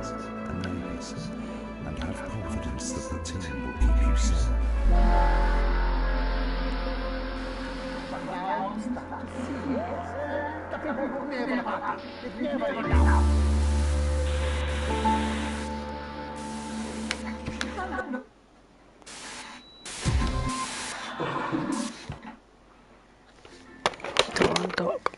friends and neighbours, and have confidence that the team will keep you safe. Door on top.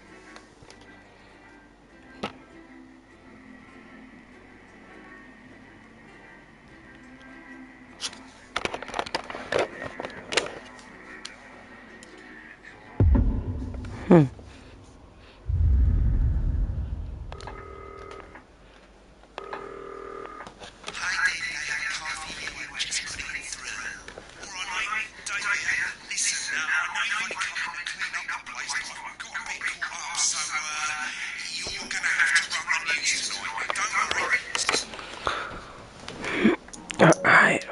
Alright.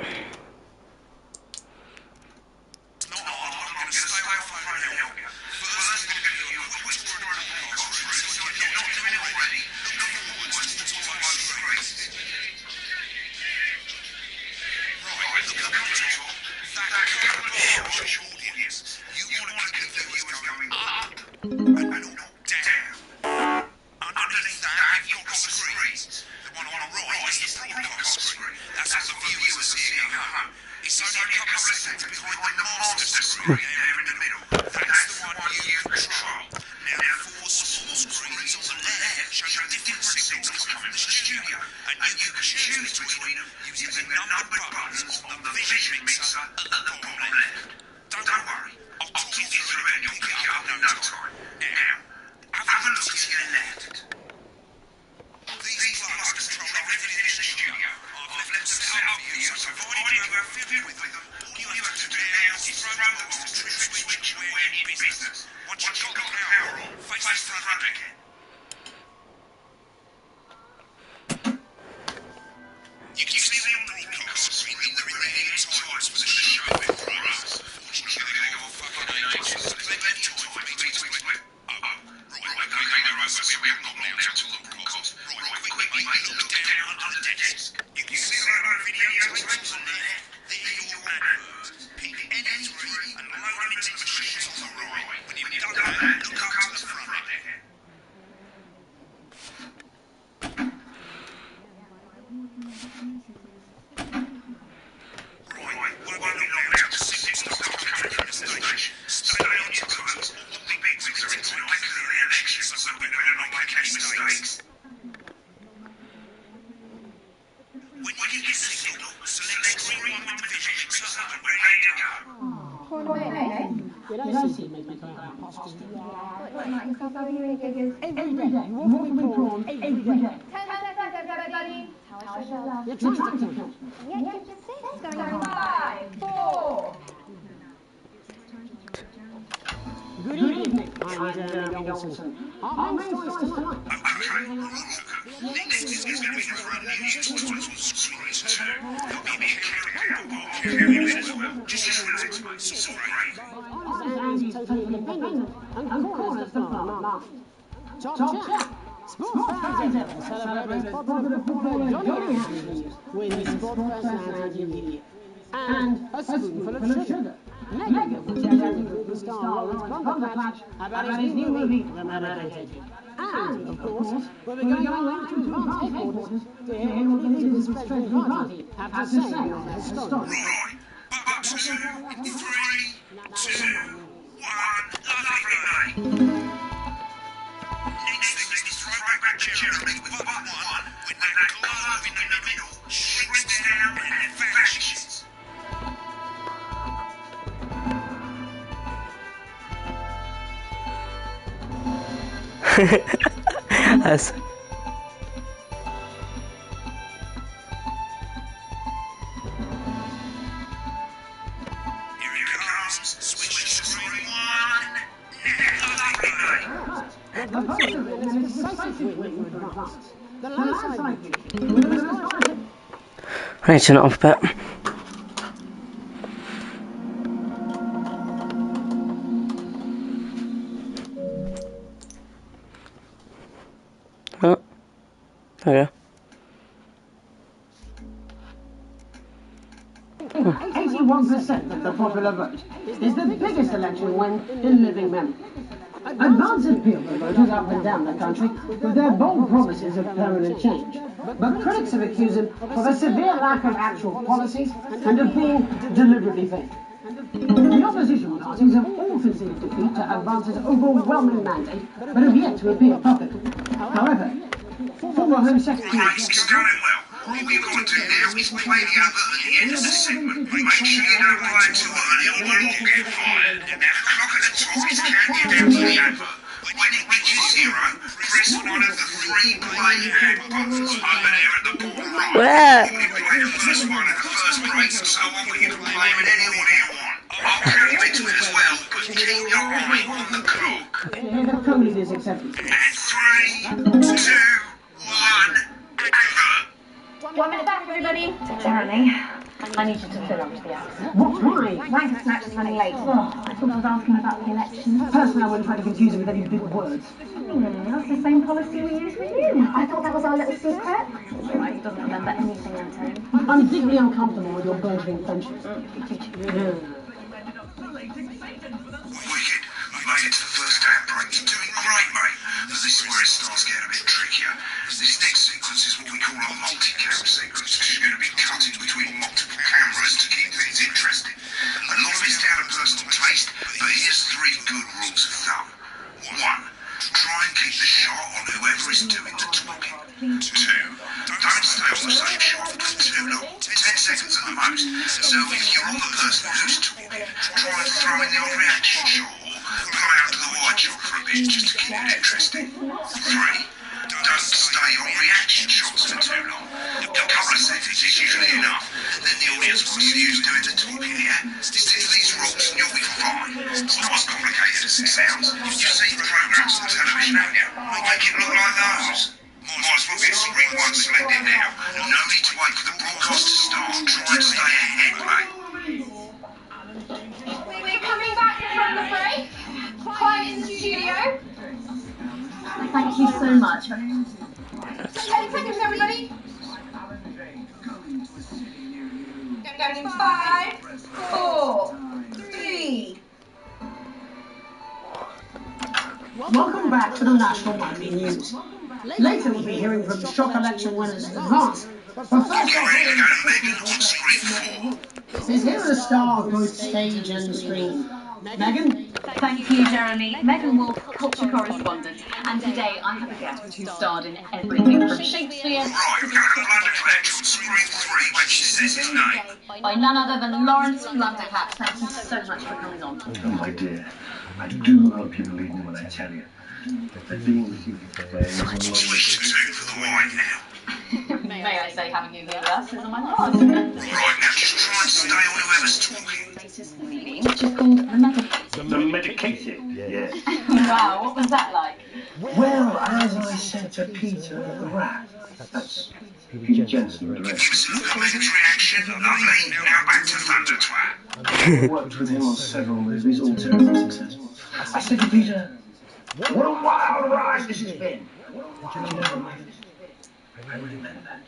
Good evening, I'm Jeremy Johnson. Our main story tonight. Next is going to be the brand new toys on screens too. There'll be just so great. Andy's totally independent and corners the farm market. Top chat. Sports fans everyone celebrating popular footballer Johnny Anderson with his sport personality of the year. And a spoonful of sugar. Megan will check out the movie star Lawrence Bonderpatch about his new movie, The Medicated. And, of course, we'll be going around to Advance headquarters to hear what the leaders of the Spreading Party have to say on their story. Right, but 2, 3, 2, 1, lovely night. Next thing is throwback Jeremy with button 1 when that glove in the middle shrinks down and vanishes. That's Here it comes, switch to screen 1, right, turn it off a bit. Oh, there we go. 99% of the popular vote is the biggest election win in living memory. Advance appeal to voters up and down the country with their bold promises of permanent change. But critics have accused him of a severe lack of actual policies and of being deliberately fake. The opposition parties have all conceded defeat to Advance's overwhelming mandate, but have yet to appear publicly. However, former Home Secretary... Right, it's going well. All you've got to do now is play the advert at the end of the segment. Make sure you don't play it too early or we'll all get fired. Now, the clock at the top is counting down to the advert. When it reaches zero, press one of the three play ad buttons over there at the bottom right. Where? You can play the first one at the first break and so on, but you can play them in any order you want. I'll count you into it as well, but keep your eye on the clock. The code is accepted. And 3, 2, 1, advert. 1 minute back, everybody. Jeremy, I need you to fill up to the hours. What? Why? Frank's actually running late. Oh, I thought I was asking about the election. Personally, I wouldn't try to confuse him with any big words. That's the same policy we use with you. I thought that was our little secret. Right, he doesn't remember anything I'm telling him. I'm deeply uncomfortable with your burgeoning friendship. Wicked. We made it to the first ad break. You're doing great, mate. But this is where it starts getting a bit trickier. This next sequence is what we call a multi-cam sequence, because you're going to be cutting between multiple cameras to keep things interesting. A lot of it's down to personal taste, but here's 3 good rules of thumb. 1. Try and keep the shot on whoever is doing the talking. 2. Don't stay on the same shot for too long. 10 seconds at the most. So if you're on the person who's talking, try and throw in the odd reaction shot or pull out to the wide shot for a bit just to keep it interesting. 3. Don't stay on reaction shots for too long. A couple of seconds is usually enough. Then the audience wants to use doing the talking, yeah? Stick to these rules and you'll be fine. It's not as complicated as it sounds. You've seen programs on television, haven't you? Make it look like those. Might as well get screen one selected now. No need to wait for the broadcast to start. Try and stay ahead, mate. We're coming back from the break. Quiet in the studio. Thank you so much. 10 seconds, everybody. Going in 5, 4, 3. Welcome back to the National Monthly News. Later we'll be hearing from shock election winners in advance. But first Get ready to go to Megan on screen 4. is here a star of both stage and screen. Megan? Thank you, Jeremy. Megan Wolf, culture correspondent, and today I have a guest who starred in everything from Shakespeare Right, we're going to Blunderclatch on screen 3 when she says his name. by none other than Lawrence Blundercatch. Thank you so much for coming on. Oh, my dear, I do hope you believe me when I tell you that being with you today is one of Switch to 2 for the wine now. May I say, having you here with us is on my heart. Right, now just try and stay on whoever's talking. Meeting, which is called the Medicated. the medicated. Yes. Wow, what was that like? Well, as I said to Peter the rat, that's Peter Jensen, the Give director. us a look at Megan's reaction. Lovely. Now back to Thunder Twat. I worked with him on several movies, all terribly successful. I said to Peter, what a wild ride this has been. And you know, I really meant that.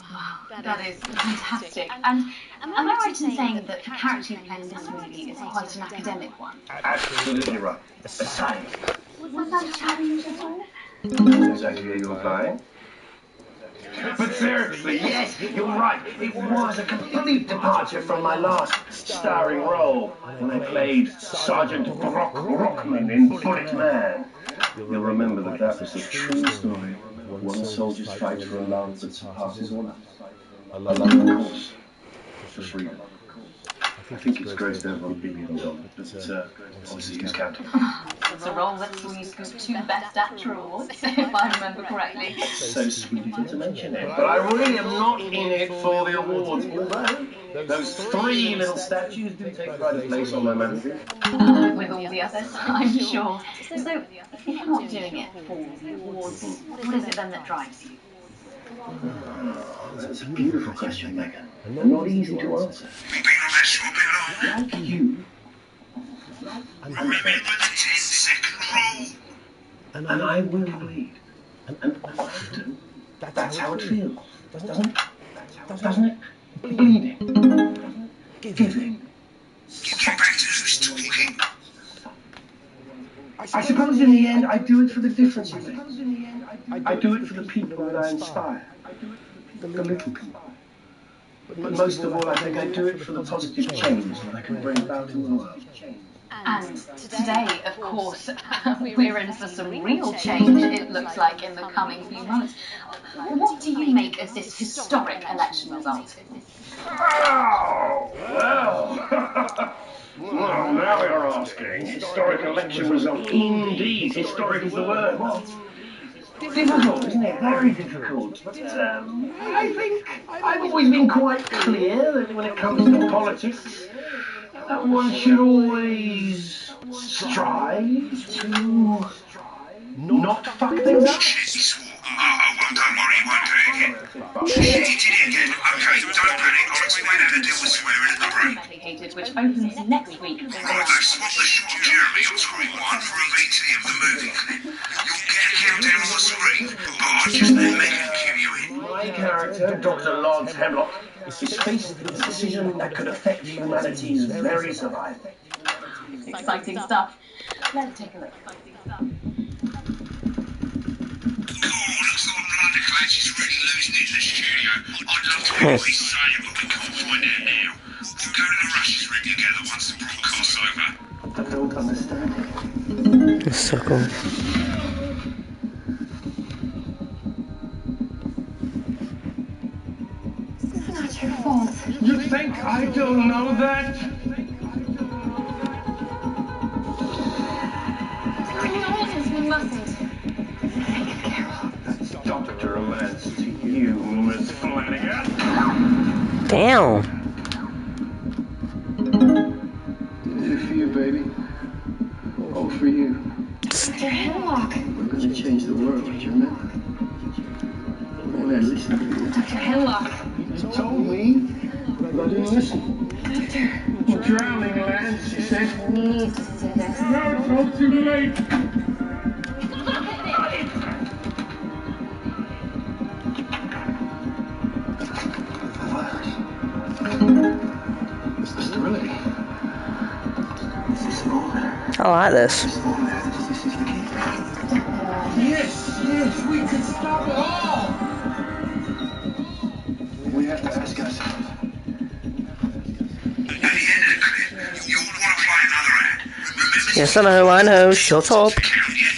Wow, that is fantastic. And am I right in saying that the character you play in this movie is quite an academic one? Absolutely right. A science. Was that a challenge at all? Exactly where you're applying. But seriously, yes, you're right. It was a complete departure from my last starring role when I played Sergeant Brock Rockman in Bullet Man. You'll remember that that was a true story. One soldier's fight for a love that surpasses all others. A love, of course, for freedom. I think it's great to have one billion dollars, but obviously who's counting? It's a role that we scooped 2 Best Actor awards, if I remember correctly. So sweet of you to mention it. But I really am not in it for the awards, although those 3 little statues do take pride of place on my manuscript. With all the others, I'm sure. So, if you're not doing it for the awards, what is it then that drives you? That's a beautiful question, Megan, and not easy to answer. We've been on that show a bit long. Like you, Remember the 10-second rule. and I will bleed, and often that's how it feels, doesn't it? Bleeding, giving, I suppose in the end I do it for the difference in things. I do it for the people that I inspire. The little people. But most of all, I think I do it for the positive change that I can bring about in the world. And today, of course, we're in for some real change, it looks like, in the coming few months. What do you make of this historic election result? Oh, well. Well, now you're asking. Historic election result. Indeed, historic is the word. Well, difficult, isn't it? Very difficult. But I think I've always been quite clear that when it comes to politics, that one should always strive to not fuck things up. Don't worry, you won't do it again. He did it again. Okay, don't panic. I'll explain how to deal with swearing in the room. Which opens next week. Right, they've swapped the shot of Jeremy on screen 1 for a VT of the movie clip. You'll get a countdown on the screen, but I'll just let Megan cue you in. My character, Dr. Lance Hemlock, is faced with a decision that could affect humanity's very survival. Exciting stuff. Let's take a look. Looks like Blunderclatch is really losing it in the studio. I'd love to hear what he's saying, but we can't find out now. We'll go to the Rushes room together once the broadcast's over. I don't understand. It's so cool. It's not your fault. You think I don't know that? We mustn't. That's Dr. Lance to you, Miss Flanagan. Damn. Did it for you, baby. All for you. Dr. Hemlock. We're gonna change the world, you remember? Maybe I listened to you. Dr. Hemlock. You told me, but I didn't listen. Doctor. I'm drowning, Lance, she said. We need to do this. No, it's all too late. Sterility. This is all that. I like this. This is all that. This is the key. Yes, we could stop it all. We have to ask ourselves. At the end of the clip, you'll want to play another ad. Remember Yes, I know. Shut up. to count you in.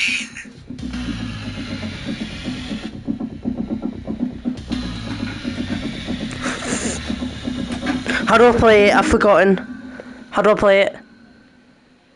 How do I play it? I've forgotten. How do I play it?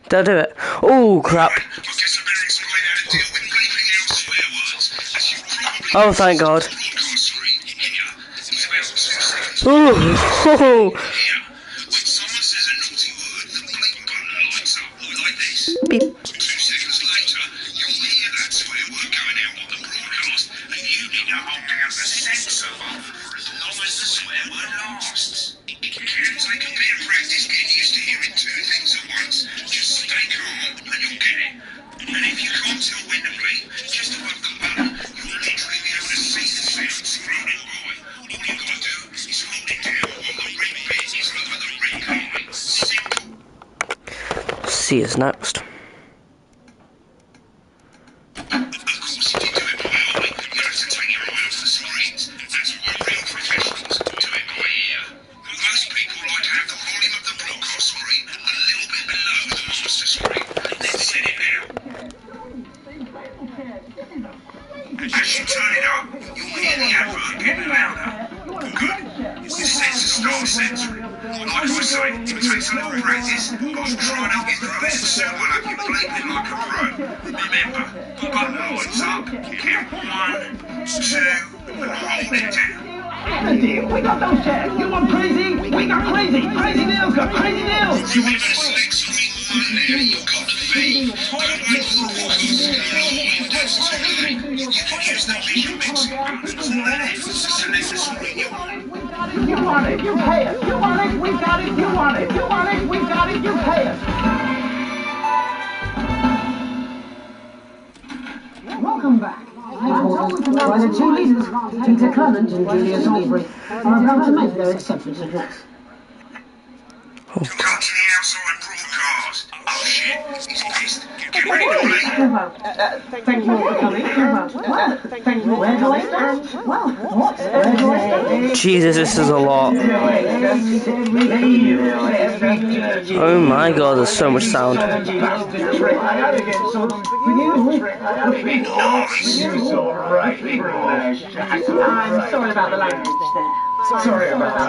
Did I do it? Oh, crap. I guess I better explain how to deal with bleeping out swear words. As you probably Oh, thank God. broadcast screen here. It's about 2 seconds. Oh, Here, when someone says a naughty word, the bleep button lights up like this. beep. 2 seconds later, you'll hear that swear word going out on the broadcast, and you need to hold down the censor button for as long as the swear word lasts. It can take a bit of practice getting used to hearing 2 things at once. Just stay calm and you'll get it. And if you can't tell when to bleep, just above the button, you'll literally be able to see the sounds floating by. All you gotta do is hold it down while the red bit is over the red line. Simple. See us next. Of course, if you do it by eye, you have to take your eye off the screens. That's why real professionals do it by ear. Most people like to have the volume of the broadcast screen a little bit below the master screen. Let's set it now. As you turn it up, you'll hear the advert getting louder. Good. It's the sensor start censoring. Like I say, it takes a little practice, but I'll try and help you through this and soon we'll have you bleeping like a pro. Remember, the button lights up, count 1, 2, and hold it down. Deal. We got those chairs. You want crazy? We got crazy. Crazy deals got crazy deals. Remember to select screen 1 now. You've got the feed. Don't wait for the broadcast to go online. That's too late. You can use the visual mixing buttons on the left to select the screen you want. You want it, you pay us. You want it, we got it. You want it, you want it, we got it. You pay us. Welcome back. By the 2 leaders, Peter Clement and Julius Aubrey, are about to make their acceptance address. Come to the outside broadcast. shit. He's pissed. Get ready to play. Thank you all for coming. Thank you. Where do I stand? Well, what? Where do I stand? Jesus, this is a lot. Oh my god, there's so much sound. I'm sorry about the language there. Sorry about that.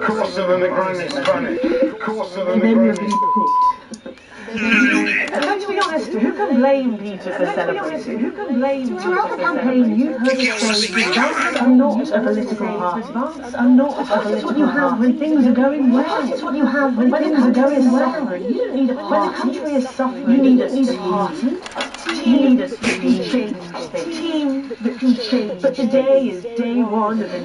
Course of immigrants funny. Course of immigrants. Let's be honest, who can blame Peter for celebrating? Who can blame Peter throughout the campaign? You've heard us say Barts are not a political party. Barts are not a political party. What you have when things are going well. It's what you have when things are going well. You don't need a party. When the country is suffering, you need a party. You need a team that can change. But today is day one of a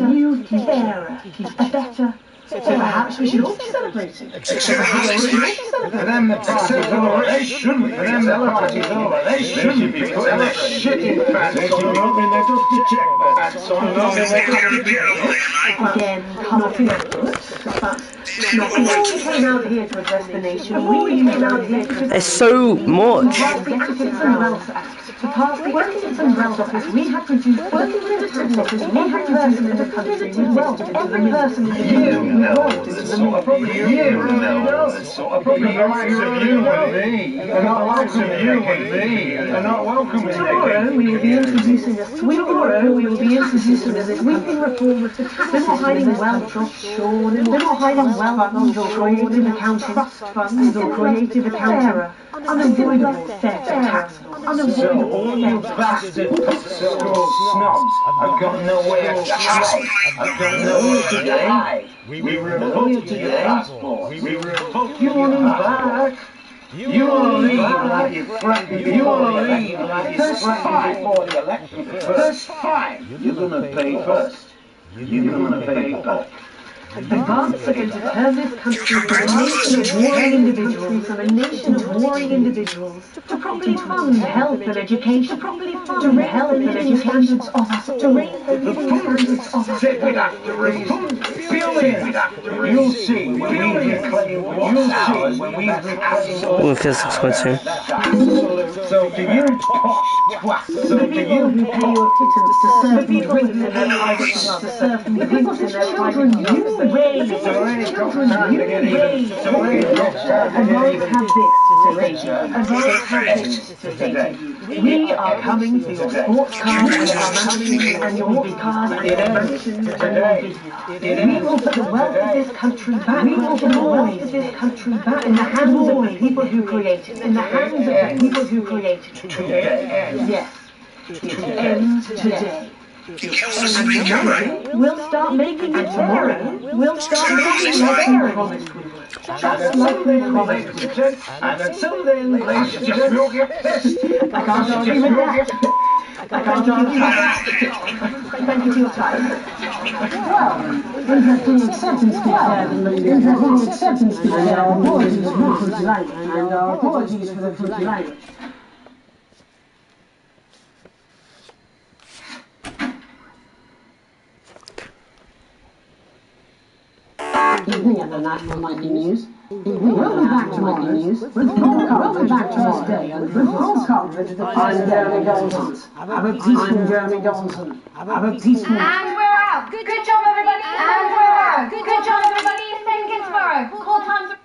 new era. A better. So perhaps we should all be celebrating. And then the party's over. They shouldn't be. And then the party's over. They shouldn't be putting their shit in fans on. Again, nothing else. Before we came out here to address the nation, It's so much. the Assets and Wealth Act. To pass the Assets and Wealth Office, we had produced working with the tax office, we had person in the country with wealth. Every person in the country with wealth is the law. Probably the likes of you and me. They're not likes of you and me. They're not welcome in Tomorrow we will be introducing a sweeping reform of the tax. They're not hiding wealth offshore. They're not hiding wealth funds or creative accounting funds or creative accounting. Unavoidable theft of tax. So all you bastard so-called snobs have got nowhere to hide. I've got nowhere to hide. We revoke your passport. We revoke your back. You want to leave like you threatened. You want to leave like you threatened before the election. First fine. You're going to pay first. You're going to pay first. The Barts are going to turn this country from a nation of warring individuals, to properly fund health and education, to raise the living standards of us, Said we'd have to raise billions. You'll see when we reclaim what's ours, when we reclaim Ooh, physics went soon. So do you posh twat? So do you pay your pittance to serve the people in their private clubs, to serve the people in their private clubs. Have this today. We are coming for your sports cars and your big cars and your mansions and your business. We will put the wealth of this country back. We will put the wealth of this country back in the hands of the people who created it. In the hands of the people who created it. Yes. It ends today. And tomorrow, we'll start making it tomorrow. We'll start making like we promised we would. Just like we promised we would. And until then, let's just milk your piss. I can't argue with that. Thank you for your time. Well, interesting acceptance speech there. Interesting acceptance speech there. Our apologies for the fruity language. Evening at the National Nightly News. Welcome back to Nightly News. Welcome back to this day and with full coverage of the I'm Jeremy Johnson. Have a peaceful. And we're out. Good job, everybody. And we're out. Good job, everybody. Same again tomorrow. Call time for.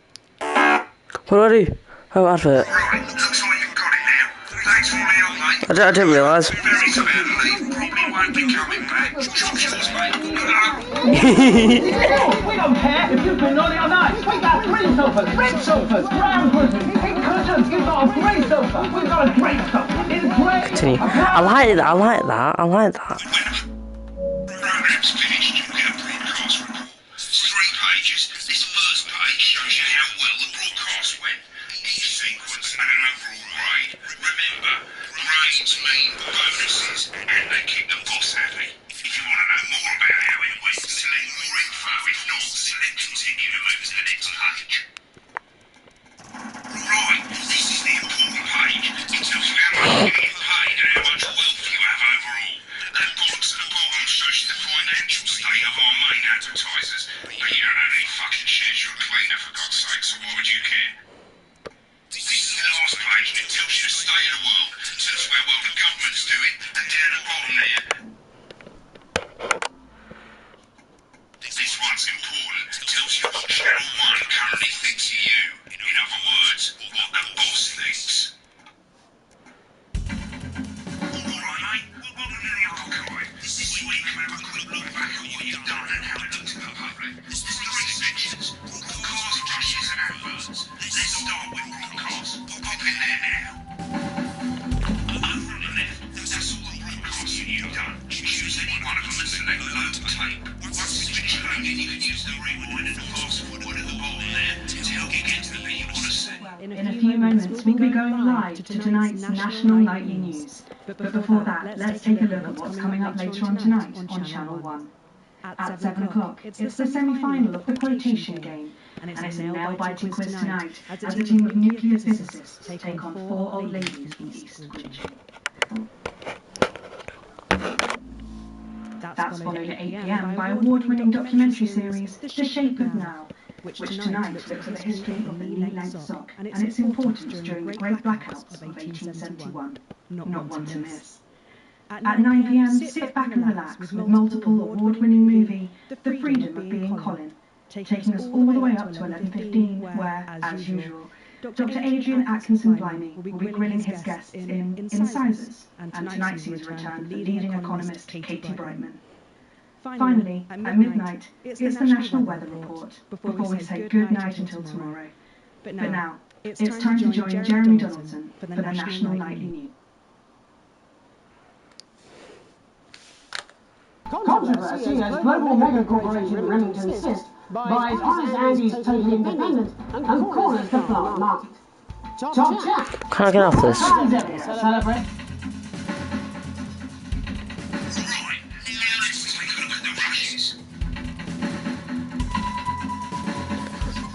What do I do? Oh, advert. Right, looks like you've got it now. Thanks for all the help, mate. I didn't realise. Very sad to leave. Probably won't be coming back. Job's yours, mate. Good luck. We don't care if you've been naughty or nice. We got green sofas, red sofas, brown cushions, pink cushions. You've got a grey sofa. We've got a great sofa. It's great. Continue. I like that. Program's finished. You get a broadcast report. It's 3 pages. This first page shows you how well the broadcast went. Each sequence and an overall grade. Remember, grades mean bonuses, and they keep the boss happy. If you want to know more about how it went, select more info. If not, select continue to move to the next page. Right, this is the important page. It tells you how much you get paid and how much wealth you have overall. That box at the bottom shows you the financial state of our main advertisers. But you don't have any the state of the world. So that's where the government's doing, and down the bottom there. This one's important. It tells you what Channel 1 currently thinks of you. In other words, what the boss thinks. Alright, mate. Welcome to the archive. This week we'll have a quick look back at what you've done and how it looks to the public. There's three sections. Broadcast, rushes and adverts. Let's start with broadcast. Pop in there now. Over on the left, that's all the broadcasts that you've done. Choose any one of them and select load tape. Once it's been shown, you can use the rewind and fast forward at the bottom there to help you get to the bit you want to see. In a few moments, we'll be going live to tonight's National Nightly News. But before that, let's take a look at what's coming up later on tonight on Channel 1. At 7 o'clock, it's the semi-final of the quotation game, and it's a nail-biting quiz tonight as a team of nuclear physicists take on 4 old ladies from East Greenwich. That's followed at 8 p.m. by award-winning documentary series The Shape of Now, which tonight looks at the history of the knee-length sock and its importance during the Great Blackouts of 1871. Not one to miss. At 9 p.m, sit back and relax with multiple award-winning movie The Freedom of Being Colin, taking us all the way up to 11:15, where, as usual, Dr. Adrian Atkinson-Blimey will be grilling his guests in Incisors, and tonight sees a return for leading economist Katie Brightman. Finally, at midnight, it's the National Weather Report, before we say good night until tomorrow. But now, it's time to join Jeremy Donaldson for the National Nightly News. Controversy as global mega corporation Remington Cyst buys Honest Andy's Total Independent and corners the plant market. Top Jack. Can I get off this? Celebrate. Right, now let's take a look at the rushes.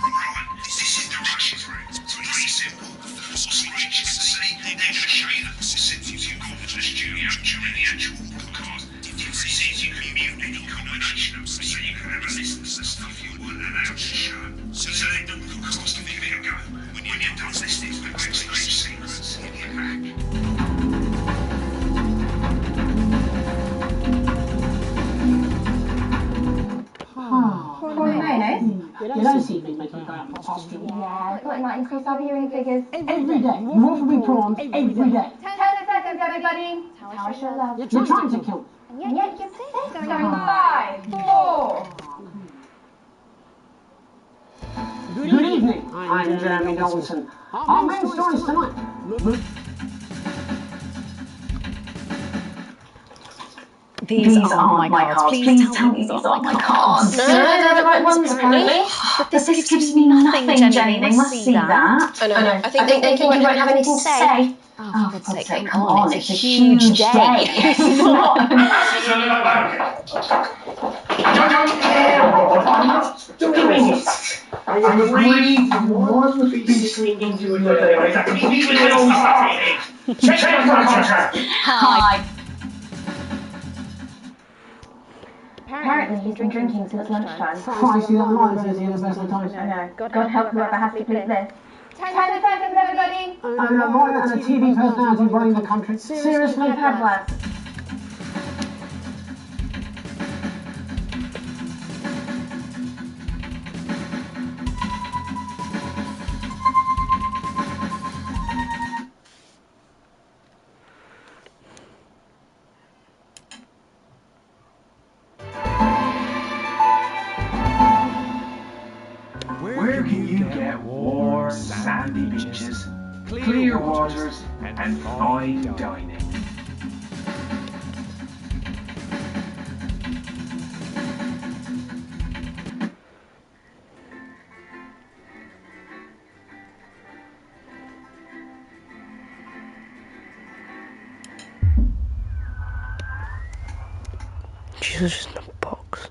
Right, this is the rushes route. It's pretty simple. The 4 screens you can see, they're the shader. Since you've gone to the studio during the actual podcast, you can mute any combination of them, so you can have a list of the stuff you weren't allowed to show. So let the broadcast video go. When you're done listening to the backstage secrets, you get back. You don't see me making go out in costume. Yeah, it might increase our viewing figures. Every day. More for me prawns every day. 10 seconds, everybody. How I should love. You're trying to kill me. And yet you're safe. Going 5, 4. Good evening. I'm Jeremy Donaldson. Our main stories tonight. These aren't my cards. Please tell me these aren't my cards. No, they're the right ones, apparently. But this gives me nothing, Jenny. They must see that. I know. I think they think you won't have anything to say. Oh, for God's sake, come on. It's a huge day. It's not. I'm not doing it. I agree. One beastly into your day. Hi. Apparently he's been drinking since lunchtime. Pricey, that line's easy and the best of times. I know. God help whoever has to please this. 10 seconds, everybody. And a writer and a TV personality running the country. Seriously? I've had worse. Where can you get warm, sandy beaches, clear waters, and fine dining? Jesus, just in a box.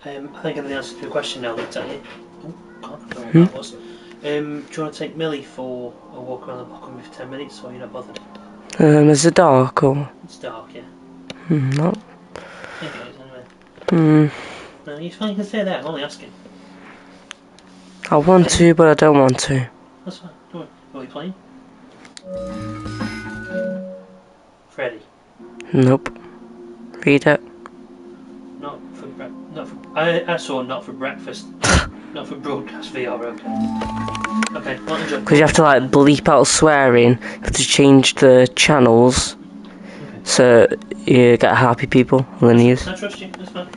I think I know the answer to your question now, looked at you. Oh, God, I don't know what that was. Do you want to take Millie for a walk around the block with me for 10 minutes, or you're not bothered? Is it dark or? It's dark, yeah. No. I think it is, anyway. No, you can stay there, I'm only asking. I want to, but I don't want to. That's fine, don't worry. Are we playing? Freddy. Nope. Read it. I saw not for breakfast. Not for broadcast VR, okay. Okay, what did you? Because you have to like bleep out swearing. You have to change the channels. So you get happy people on the news. I trust you, that's fine.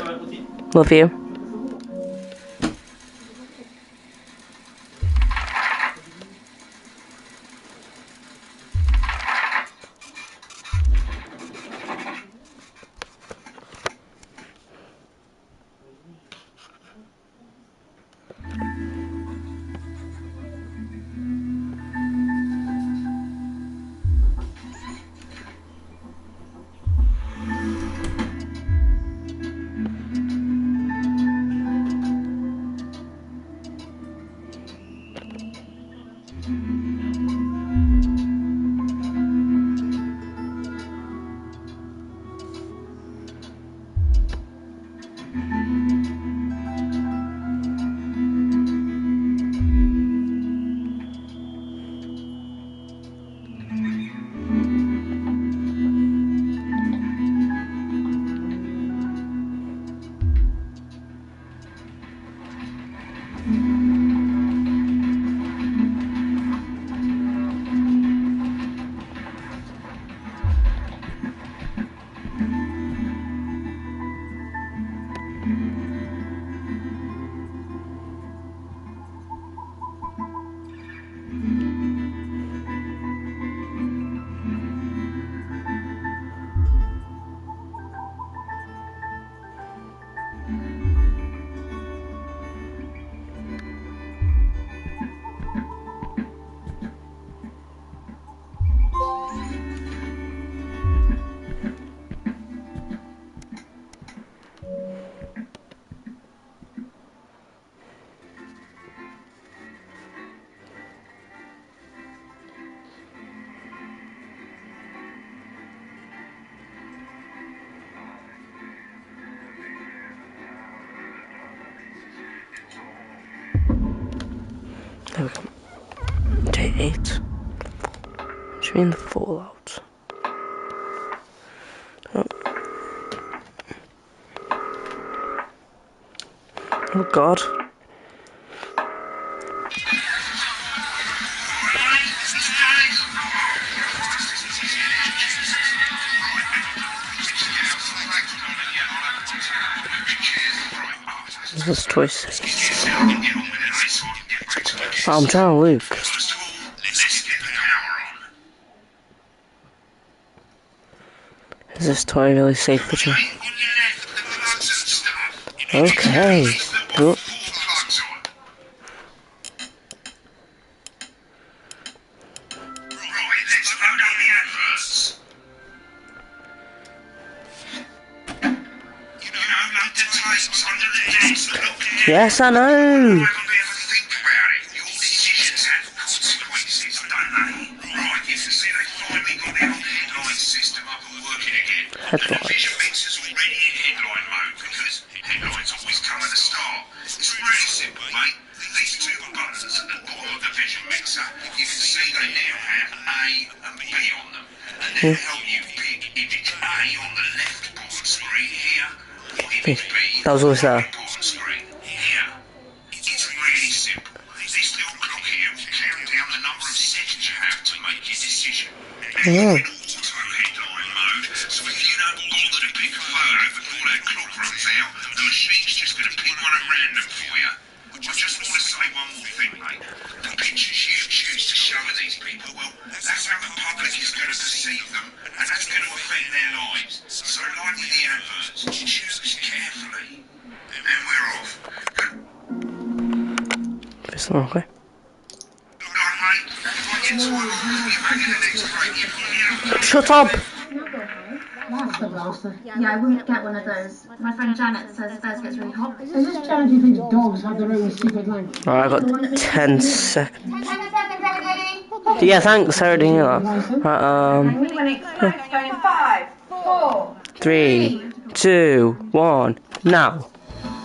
Alright, with you. Love you. There we go. Day 8. What do you mean the fallout? Oh, oh God. What's this choice? I'm trying to look. Is this toy really safe for you? Okay. Oh. Yes, I know. Headlines. Headlines always come at the start. It's really simple, mate. These two buttons at the bottom of the vision mixer, you can see they now have A and B on them. And they'll help you pick if it's A on the left bottom screen here, or if it's B that was always there. on the bottom screen here. It's really simple. This little clock here will count down the number of seconds you have to make your decision. Oh. The machine's just going to pick one at random for you. I just want to say one more thing, mate. The pictures you choose to show of these people, well, that's how the public is going to perceive them, and that's going to affect their lives. So, like with the adverts, choose carefully. And we're off. It's not okay. Shut up! Blaster Blaster? Yeah, I wouldn't get one of those. My friend Janet says theirs gets really hot. Is this Janet who thinks dogs have their own secret language? Alright, I've got 10 seconds. 10 seconds, everybody. Yeah, thanks, I already knew that. Right, When it explodes, go in 5, 4, 3, 2, 1, now.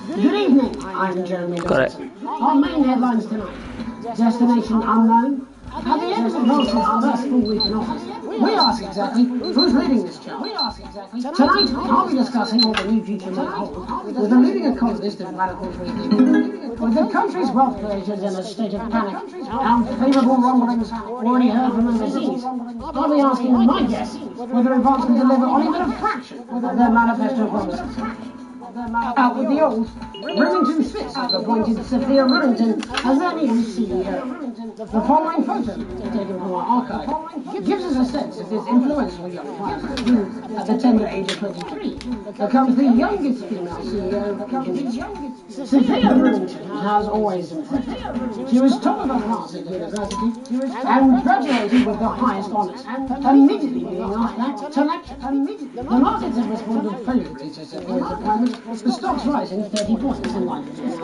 Good evening, I'm Jeremy Got it. Johnson. Our main headlines tonight. Destination unknown. At the end of Nelson's first full week in office, we ask exactly who's leading this job. Tonight, I'll be discussing what the new future may hold with a leading economist and radical free thinker. With the country's wealth creators in a state of panic, unfavourable rumblings already heard from overseas, I'll be asking my guests whether advance can deliver on even a fraction of their manifesto promises. Out with the old, Remington Smith has appointed Sophia Remington as their new CEO. The following photo, taken from our archive, gives us a sense of this influential young fireman who, at the tender age of 23, becomes the youngest female CEO in history. Sophia Remington has always impressed. She was top of her class at university and graduated with the highest honours, immediately being asked to lecture. The markets have responded favourably to Sophia's appointment, the stocks rising 30 points in line with this.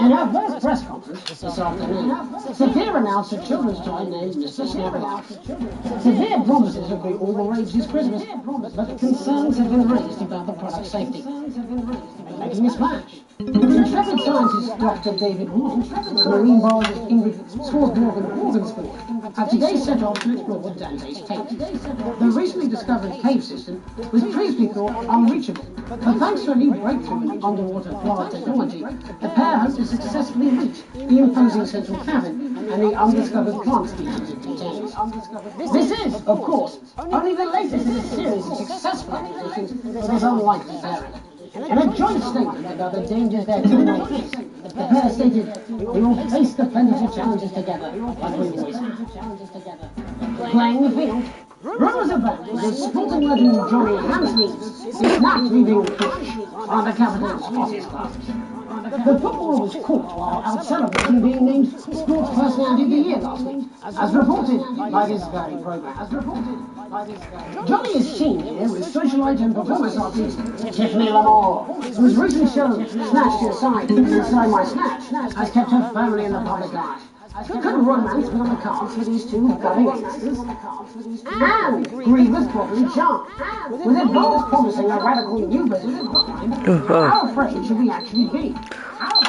In her first press conference this afternoon, Sophia announced a children's toy named Mr. Snapper. Sophia promises it'll be all the rage this Christmas, but concerns have been raised about the product's safety, making a splash. Intrepid scientist Dr. David Ward and marine biologist Ingrid Swarsborg and Morgansford have today set off to explore Dante's Tape. The recently discovered cave system was previously thought unreachable, but thanks to a new breakthrough in underwater flower technology, the pair hope to successfully reach the imposing central cabin and the undiscovered plant species it contains. This is, of course, only the latest in a series of successful acquisitions of this unlikely parent. In a joint statement about the dangers their team may face, the pair stated, "We will face the plentiful challenges together, like we always have." Playing the field, rumours about the sporting legend Johnny Hamstreets is not leaving the pitch on the Capitals office club. The footballer was caught while out celebrating being named Sports Personality of the Year last week, as reported by this very programme. Johnny is seen here with socialite and performance artist Tiffany Lamore, whose recent show, Snatched Your Side, Inside My Snatch, has kept her firmly in the public eye. Could romance be on the cards for these two budding actors? And Griever's probably charmed, with advance promising a radical new business in crime. How afraid should we actually be?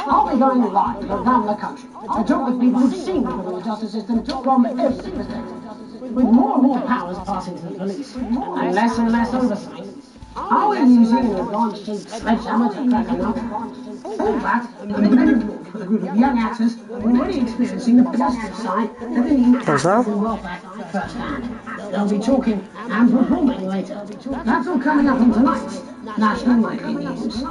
I'll be going live around the country to talk with people who've seen the criminal justice system from every perspective. With more and more powers passing to the police, and less oversight, are we using an advanced shaped sledgehammer to crack them up? All that amid many more for a group of young actors already experiencing the positive side of the new access and welfare firsthand. They'll be talking and performing later. That's all coming up in tonight's National Nightly News.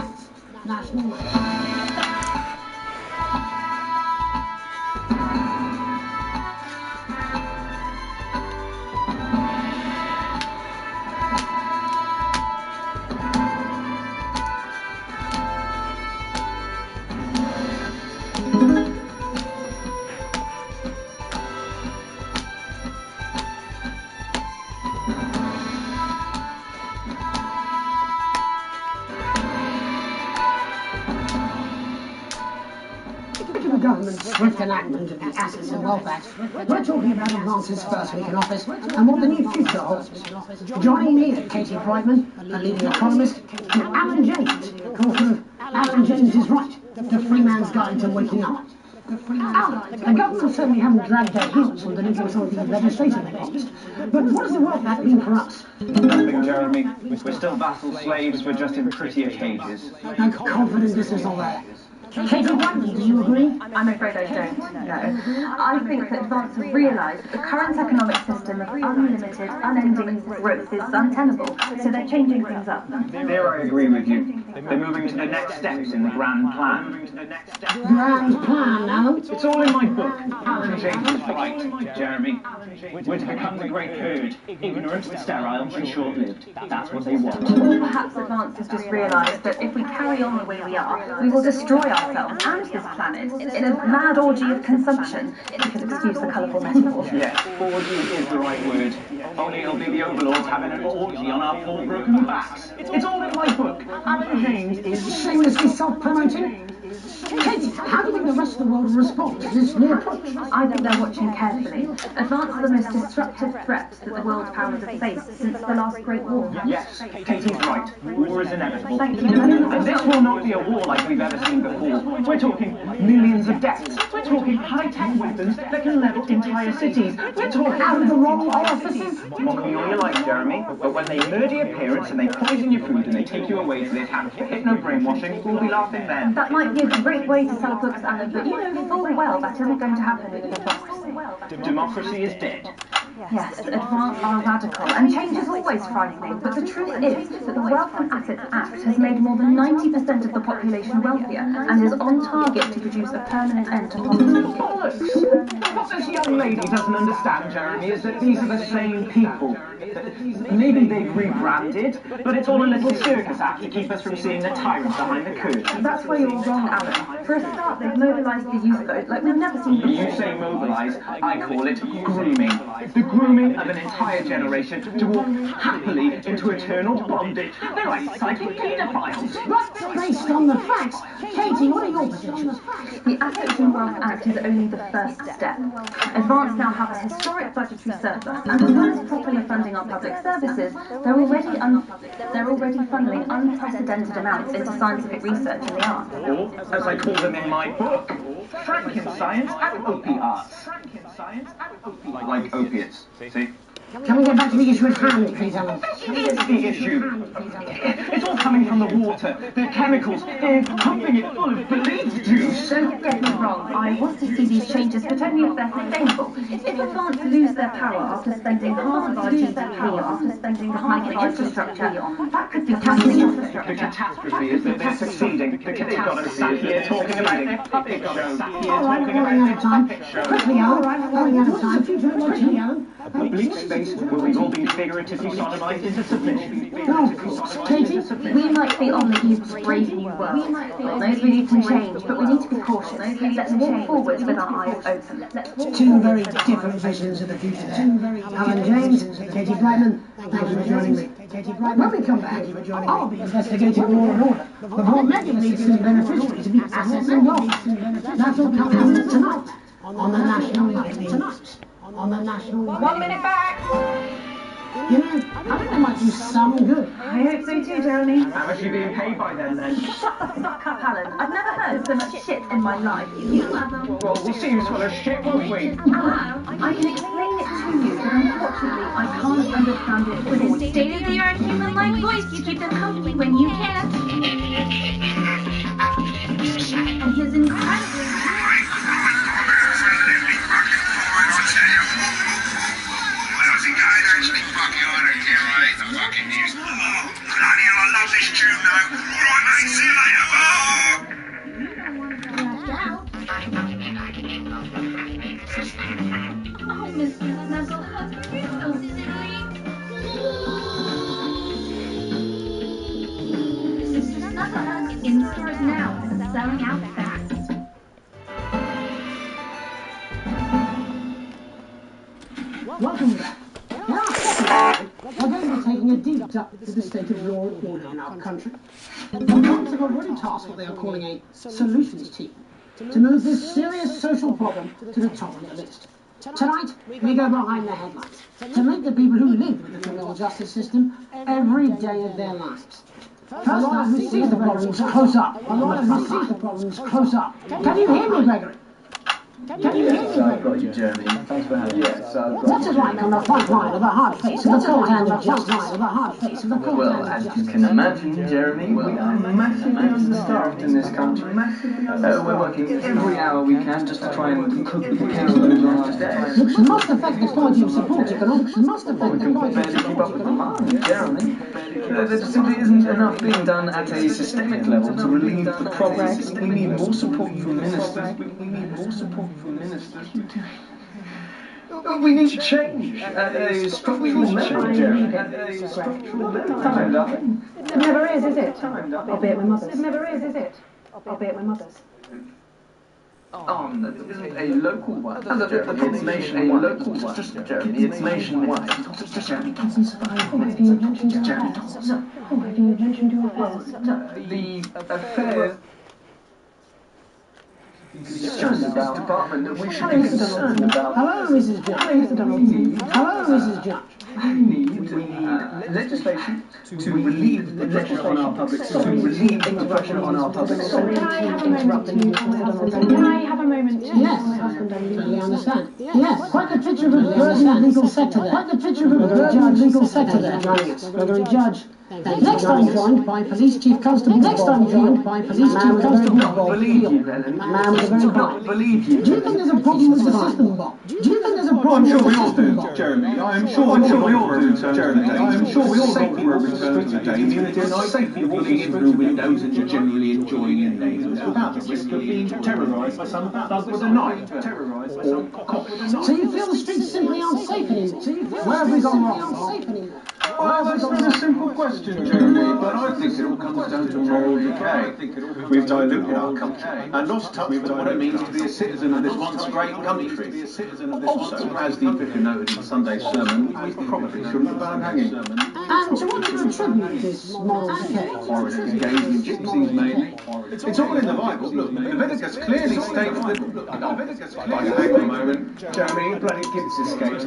Government's swift enactment of the Assets and Wealth Act, we're talking about advances first week in office and what the new future holds. Joining me are Katie Freidman, a leading economist, and Alan James, author of Alan James is Right, The Free Man's Guide to Waking Up. Alan, the government certainly haven't dragged their heels on delivering some of the legislation they promised, but what does the Wealth Act mean for us? Nothing, Jeremy. We're still vassal slaves, we're just in prettier cages. How confident this is all there. Katie Freidman, do you agree? I'm afraid I don't, no. I think that advance have realised that the current economic system of unlimited, unending growth is untenable, so they're changing things up. There I agree with you. They're moving to the next steps in the grand plan. Grand plan, Alan. It's all in my book. Alan James is right, Jeremy. We're to become the great herd, ignorant, sterile, and short-lived. That's what they want. Or perhaps Advance has just realised that if we carry on the way we are, we will destroy ourselves and this planet in a mad orgy of consumption, if you could excuse the colourful metaphor. Yes, orgy is the right word. Only it'll be the overlords having an orgy on our poor broken backs. It's all in my book. Alan James is Shamelessly self-promoting. Katie, how do you think the rest of the world will respond to this new approach? I think they're watching carefully. Advance are the most destructive threats that the world powers have faced since the last Great War. Yes, Katie's right. War is inevitable. Thank you. And this will not be a war like we've ever seen before. We're talking millions of deaths. We're talking high-tech weapons that can level entire cities. We're talking Out of the wrong orifices? Mock me all you like, Jeremy, but when they murder your parents and they poison your food and they take you away to their camp for hypno-brainwashing, we'll be laughing then. That might be a great way to sell books, Alan, but you know full well that isn't going to happen in democracy. Democracy is dead. Yes, Advance are radical, and change is always frightening, but the truth is that the Wealth and Assets Act has made more than 90% of the population wealthier, and is on target to produce a permanent end to poverty. Bollocks! What this young lady doesn't understand, Jeremy, is that these are the same people. Maybe they've rebranded, but it's all a little circus act to keep us from seeing the tyrant behind the curtain. That's where you're wrong, Alan. For a start, they've mobilised the youth vote like we've never seen before. You say mobilise, I call it grooming. The grooming of an entire generation to walk happily into eternal bondage. They're like psychic paedophiles. But based on the facts, Katie, what are your positions? The Assets and Wealth Act is only the first step. Advance now have a historic budgetary surplus, and as well as properly funding our public services, they're already funneling unprecedented amounts into scientific research in the arts. Or, as I call them in my book, Frankenscience and opiates. Like opiates, see? Can we get back to the issue at hand, please, Alan? Here's the issue. It's all coming from the water, the chemicals, they're pumping it full of bleach juice. Don't get me wrong, I want to see these changes, but only if they're sustainable. If Advance lose their power after spending half of our GDP, after spending half of our infrastructure, that could be catastrophic. The catastrophe is that they're succeeding. The catastrophe sat here talking about their puppet show. All right, we're running out of time. Quickly, Alan. Running out of time. Quickly, Alan. A bleak space where we've all been figuratively sodomized into submission. No, Katie, we might be on the eve of a brave new world. God knows we need to change, but we need to be cautious. Let's walk forwards with our eyes open. two very different visions of the future there. Alan James, Katie Brightman, thank you for joining me. When we come back, I'll be investigating Law and Order. The board may lead some beneficiaries to be assets and wealth. That's all coming up tonight on the National Night. Tonight on the National Night. 1 minute back! You know, I think they might do some good. I hope so too, Jeremy. How much are you being paid by them then? Shut the fuck up, Alan. I've never heard so much shit in my life. Well, we'll see who's full of shit, won't we? Alan, I can explain it to you, but unfortunately I can't understand it with his state-of-the-art human-like voice to keep them company when you can't. And his incredibly... I love this tune now. Alright mate, see you later. Oh, Mr. Nuzzle, Mr. Nuzzle, in stores now and selling out fast. Welcome back. Now, we're going to be taking a deep dive into the state of law and order in our country. Advance have already tasked what they are calling a solutions team to move this serious social problem to the top of the list. Tonight, we go behind the headlines to make the people who live with the criminal justice system every day of their lives. First up, who sees the problems close up. Who sees the problems close up. Can you hear me, Gregory? Can you hear me, I've got you, Jeremy. Thanks for having me. What's it like on the front line of the hard face of the court and the just line of the hard face of the court? Well, as you can imagine, Jeremy, we are massively understaffed in this country. We're working every hour we can just to try and cook the council on our days. Which must affect the quality of support economics. Must affect the quality of barely keep up with the money, Jeremy. There simply isn't enough being done at a systemic level to relieve the problem. We need more support from ministers. We need more support from ministers. We need change at a structural level, Jeremy. At a structural level. Timed up. It never is it? Timed up. I'll be at my mother's. It never is it? I'll be at my mother's. That isn't a local one. It's nationwide. Just Jeremy, it's nationwide. Jeremy doesn't survive. Who have you mentioned to affairs? Who have you mentioned to affairs? The affairs. Concerned about department that we should be concerned about. Hello, Mrs. Judge. Hello, Mrs. Judge. We need legislation to relieve the pressure on our public schools. To relieve the pressure on our public schools. Can I have a moment? Can I have a moment? Yes, totally understand. Yes, quite the picture of a person in the legal sector there. Quite the picture of a person in the legal sector there running us. Whether a judge. Next time joined by Police Chief Constable. Next time joined by Police Chief Constable. Believe you, Helen. Man with a very Not believe you. Do you think there's a problem with the system, Bob? Do you think there's a problem with the system, Bob? Jeremy, I'm sure we all do, Jeremy. I'm sure we all hope for a return to the days when it is safe for walking in through windows and you're generally enjoying your neighbours without the risk of being terrorised by some thug with a knife, terrorised by some cop with a knife. So you feel the streets simply aren't safe anymore? Where have we gone wrong? Well, that's not a simple question, Jeremy, but I think it all comes down to moral decay. We've diluted our culture and lost touch with what it means to be a citizen of this once great country. Also, as the Vicar noted in Sunday's sermon, we probably shouldn't have banned hanging. And to what do you attribute this moral decay? Foreigners engaged in gypsies mainly. It's all in the Bible. Look, Leviticus clearly states that... Hang on a moment. Jeremy, bloody Gibbs escaped.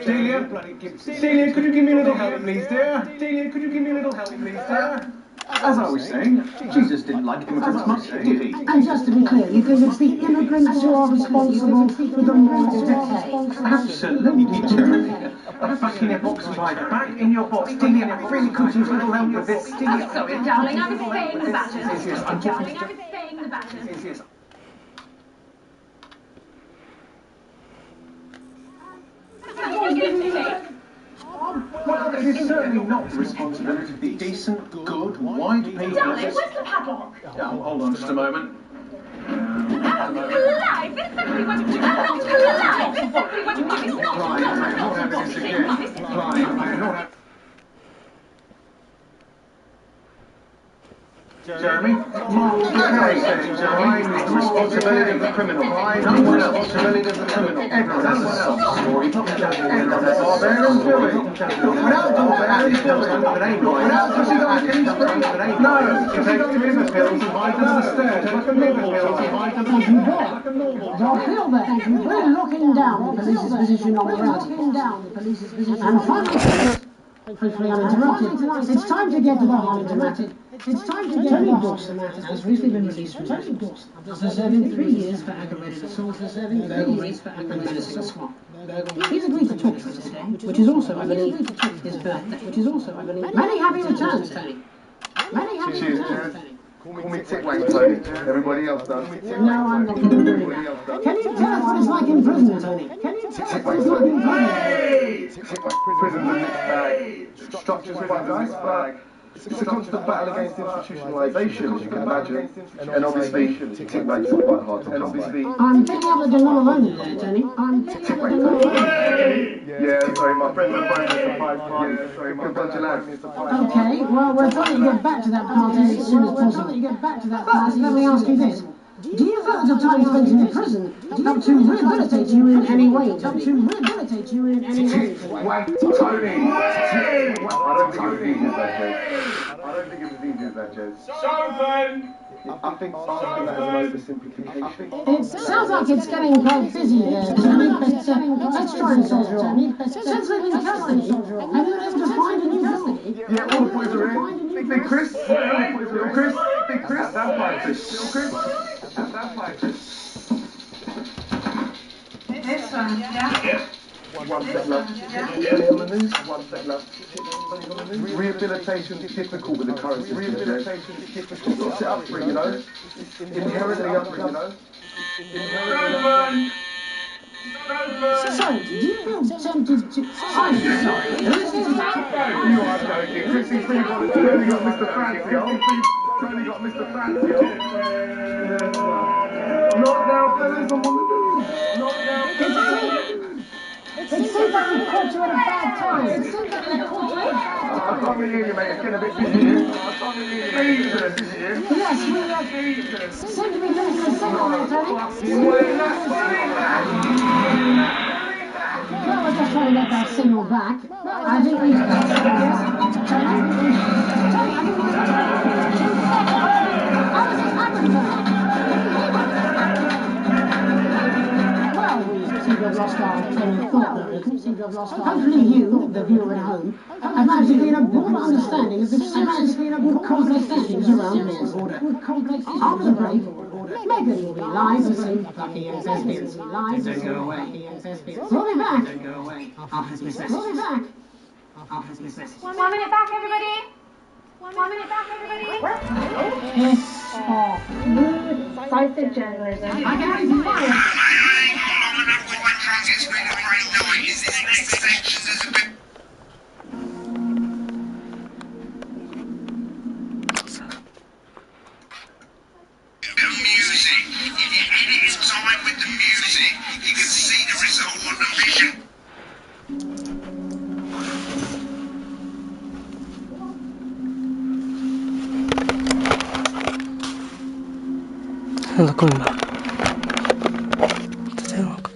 Delia, could you give me a little help, please, dear? Delia, could you give me a little help, please, dear? As I was saying, Jesus didn't like immigrants much, did he? And just to be clear, you think it's the immigrants who are responsible for the moral decay? Absolutely, Jeremy. Back in your box, Clyde. Back in your box. Delia, I really could use a little help with this. Delia. Sorry, darling, I was saying the batters. Darling, I was saying the batters. Well, it is certainly not the responsibility of the decent, good, white people. Darling, where's the padlock? Oh, hold on just a moment. Alive! It's simply what you do. Alive! It's simply what you do. It's not Not having this again. Not Jeremy? Jeremy, the responsibility of the criminal. No one else. Responsibility of the criminal. Everyone has a soft story. Barbarians do it. Without barbarians do it. Without pushing on the king's free. No, you take liver pills and hide under the stairs. Like a liver pills and hide under the stairs. Don't feel that. We're looking down the police's position on the route. And finally, hopefully uninterrupted, it's time to get to the heart of the matter. It's time to get Tony Dawson has recently been released from prison after serving 3 years for aggravated assault and serving 3 years for aggravated assault. He's agreed to talk to us today, which is also, I believe, his birthday. Many happy returns, Tony. Many happy returns, Tony. Call me Titwang, Tony. Everybody else does. No, I'm not going to do that. Can you tell us what it's like in prison, Tony? Can you tell us what it's like in prison? Prison's a mixed bag. Structure's quite nice, but it's a constant battle against institutionalisation, as you can imagine. And obviously, Titwang's quite hard to come by. I'm picking up the dilemma only there, Tony. I'm picking up the dilemma. Yeah, sorry, my friend was finding the pipe party. Sorry, my bunch of lads. Okay, well, we're trying to get back to that party as soon as possible. But let me ask you this. Do you feel that the time spent in prison helped to rehabilitate you in any way? Tony! I don't think it was easy as that, Jez. I think asking that is an oversimplification. It sounds like it's getting quite busy there, Tony, but let's try and soldier on. Since leaving custody, have you been able to find a new custody? Yeah, all the boys are in. Big Chris. Little Chris. Big Chris. That's fine, Chris. Little Chris. That's fine, Chris. This one, yeah? One sec left. One sec left. Rehabilitation is difficult with the current system. Rehabilitation is difficult. You've got to set up for it, you know. Inherently up for it, you know. So, did you feel tempted to... I'm sorry, who is this man? You are joking. Chrissy's only got Mr. Fancy on. Only got Mr. Fancy on. Not now, fellas. I'm on the news. Not now, fellas. It seems like we caught you at a bad time. It seems like we caught you at a bad time. I can't really hear you, mate. It's getting a bit busy here. I can't really hear you. Jesus, is it? Yes, we seem to be losing the signal there, Tony. No, we're just trying to get that signal back. I think we... Well, we seem to have lost our train of thought there. Hopefully you, the viewer at home, have managed to gain a broader understanding of the serious and complex issues around law and order. After the break, Megan will be live with some Bucky and Thespians. We'll be back. We'll be back. 1 minute back, everybody. 1 minute back, everybody. Yes. Decisive journalism. I can have you fired. They're coming back. Look.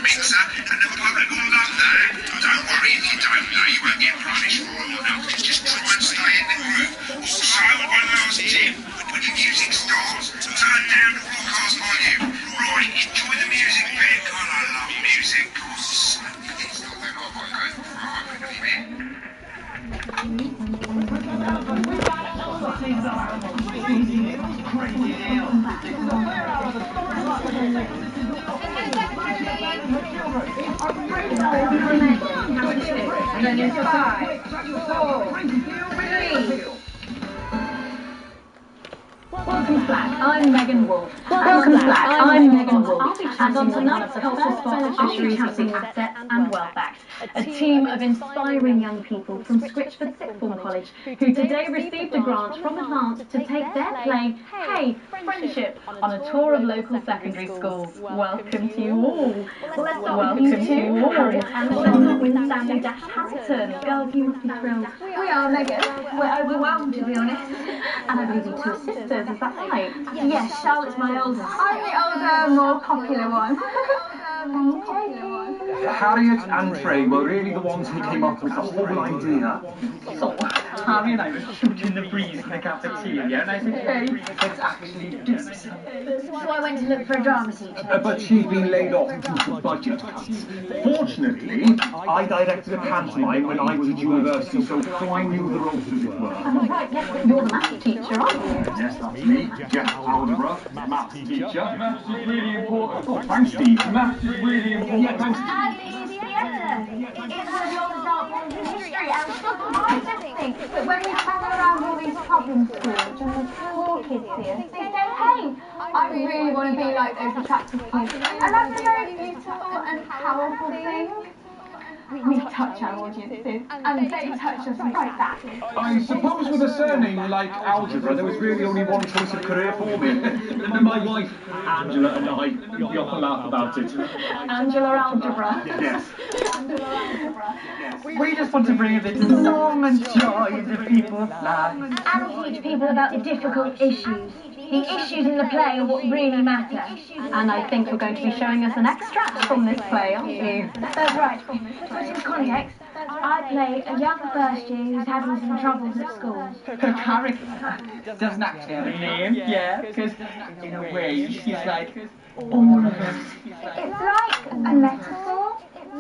Mixer and the public will love that. Don't worry if you don't know, you won't get punished for it or not. Just try and stay in the groove. Also, one last tip. When the music starts, turn down the broadcast volume. Right, enjoy the music bit. God, I love music. It's not that I've got to go through a bit. Welcome back, I'm Megan Wolf. Welcome back, I'm Megan Wolf. And on tonight's Culture Spot, I'll be chatting with Seth and Wellback, a team of inspiring young people from Scritchford Sixth Form College, who today received a grant from Advance to take their play, Hey, Friendship, on a tour of local secondary schools. Welcome to you all. Well, let's start with you two. And let's start with Sandy Hamilton. Girls, you must be thrilled. We are, Megan. We're overwhelmed, to be honest. And I believe you two are sisters, is that right? Yes, Charlotte's my oldest. I'm the older, more popular one. Harriet and Trey were really the ones who came up with the whole idea. So, Harry and I were shooting the breeze in the cafeteria, and I said, hey, let's actually do this. So I went to look for a drama teacher. But she'd been laid off due to budget cuts. Fortunately, I directed a pantomime when I was at university, so I knew the ropes, as it were. Right, yes, you're the maths teacher, aren't you? Yes, that's me. Jeff Algebra, maths teacher. Maths is really important. Oh, thanks, Steve. Maths is really important. Yeah, thanks, Steve. It's one of the oldest art forms in history, and I just think that when we travel around all these public schools and the poor kids here, they say, hey, I really want to be like those attractive kids. And that's a very beautiful and powerful thing. We touch our audiences, and they touch us right back. I suppose with a surname like Algebra, there was really only one choice of career for me. My wife, Angela, and I, we often laugh about it. Angela Algebra. Yes. We just want to bring a bit of song and joy into people's lives. And teach people about the difficult issues. The issues in the play are what really matter. And I think you're going to be showing us an extract from this play, aren't you? That's right. To put in context, I play a young first year who's having some troubles at school. Her character doesn't actually have a name, yeah, because in a way she's like all of us. It's like a metaphor.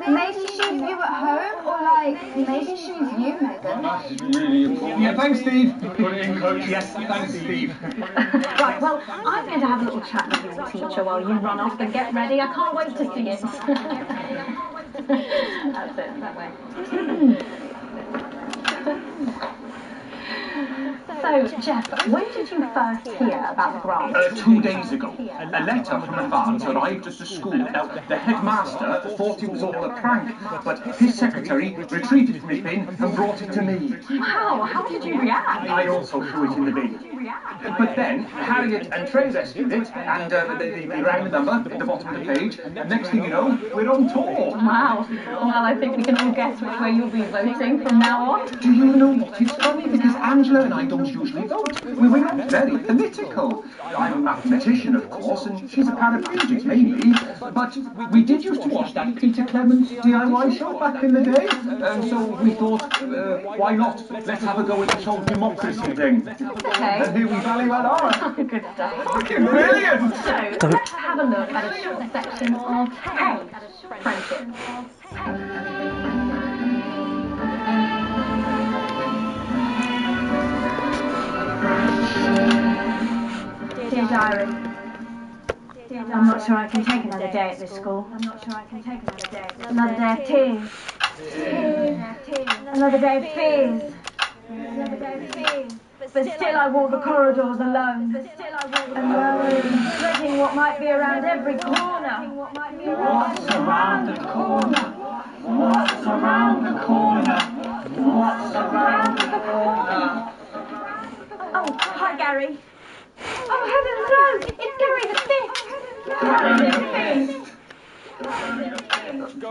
Maybe she's you at home, or like maybe she's you, Megan. That's really important. Yeah, thanks, Steve. Put it in, Coach. Yes, thanks, Steve. Right, well, I'm going to have a little chat with your teacher while you run off and get ready. I can't wait to see it. That's it, that way. So, Jeff, when did you first hear about the grant? 2 days ago. A letter from advance arrived at the school. Now, the headmaster thought it was all a prank, but his secretary retrieved it from his bin and brought it to me. Wow, how did you react? I also threw it in the bin. But then, Harriet and Trey rescued it, and they rang the number at the bottom of the page, and next thing you know, we're on tour. Wow. Well, I think we can all guess which way you'll be voting from now on. Do you know what? It's funny because Angela and I don't usually vote. We're not very political. I'm a mathematician, of course, and she's a paraplegic, maybe. But we did used to watch that Peter Clements DIY show back in the day, so we thought, why not? Let's have a go at this whole democracy thing. Okay. And here we value well are. Good stuff. Fucking brilliant! So, let's have a look at a short section of Hey, Friendship. Dear Diary, I'm not sure I can take another day at this school. Another day of tears. Another day of fears. But still I walk the corridors alone. Dreading what might be around every corner. What's around the corner? What's around the corner? What's around the corner? Oh, hi Gary. Oh heavens no! It's Gary the Fifth!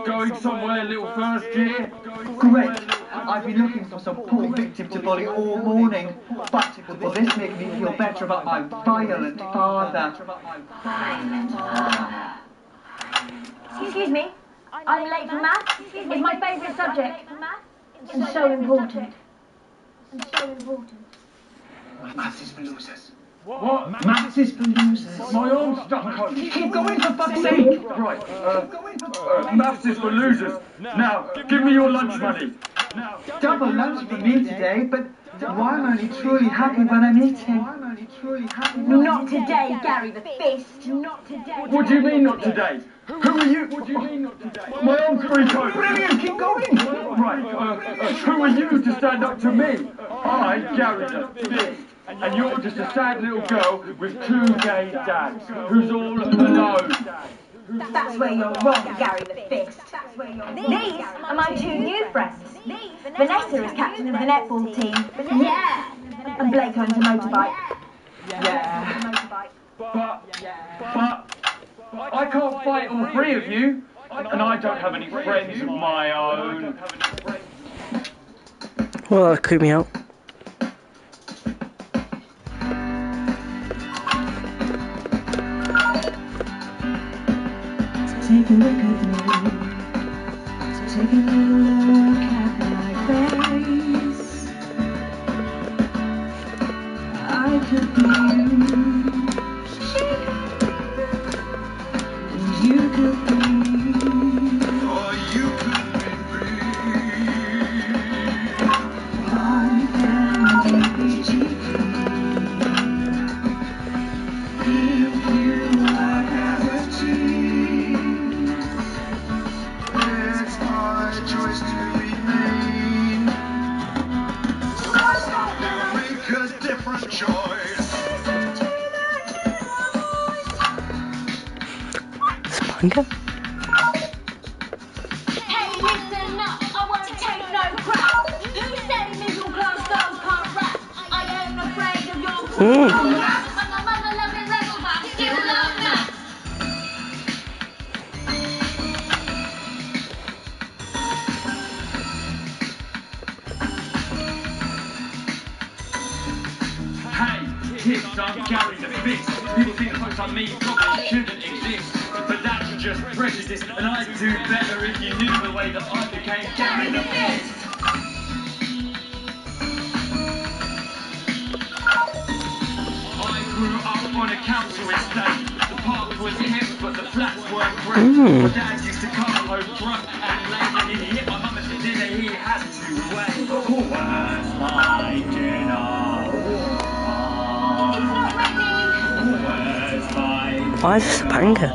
Going somewhere, little first year? Great. I've been looking for some poor victim to bully all morning, but will this make me feel better about my violent father? Excuse me, I'm late for maths. It's my favourite subject. And so important. Maths is for losers. What? Maths is for losers. My arm's stuck. Keep going for fuck's sake. Right, maths is for losers. Now, give me your lunch money. Double lunch for me today, but why am I only truly happy when I'm eating? Not today, Gary the Fist. Not today. What do you mean not today? Who are you? What do you mean not today? My arm's Rico. Brilliant, keep going. Right, who are you to stand up to me? I, Gary the Fist. And you're just a sad little girl with 2 gay dads, who's all alone. That's where you're wrong, Gary the Fist. These are my 2 new friends. Vanessa is captain of the netball team. Yeah. And Blake owns a motorbike. Yeah. But I can't fight all 3 of you, and I don't have any friends of my own. Well, that creeped me out. Take a look at me. Take a look at my face. I could be you. And you could be. Or you could be I can be cheap. If you are gravity. It's my choice to remain. So I'm gonna make a different choice. Spanga? Hey, listen up, I won't take no crap. Who said middle class girls can't rap? I am afraid of your I'm a mother loving rebel, but I still love maths. Hey, kids, I'm Gary the Fist. People think folks like me probably shouldn't exist, but that's just prejudice, and I'd do better if you knew the way that I became Gary the Fist. I grew up on a council estate. The park was hip, but the flats weren't great. My dad used to come home drunk and late, and he'd hit my mum at the dinner he had to wait. Where's my dinner? Why is this a banger?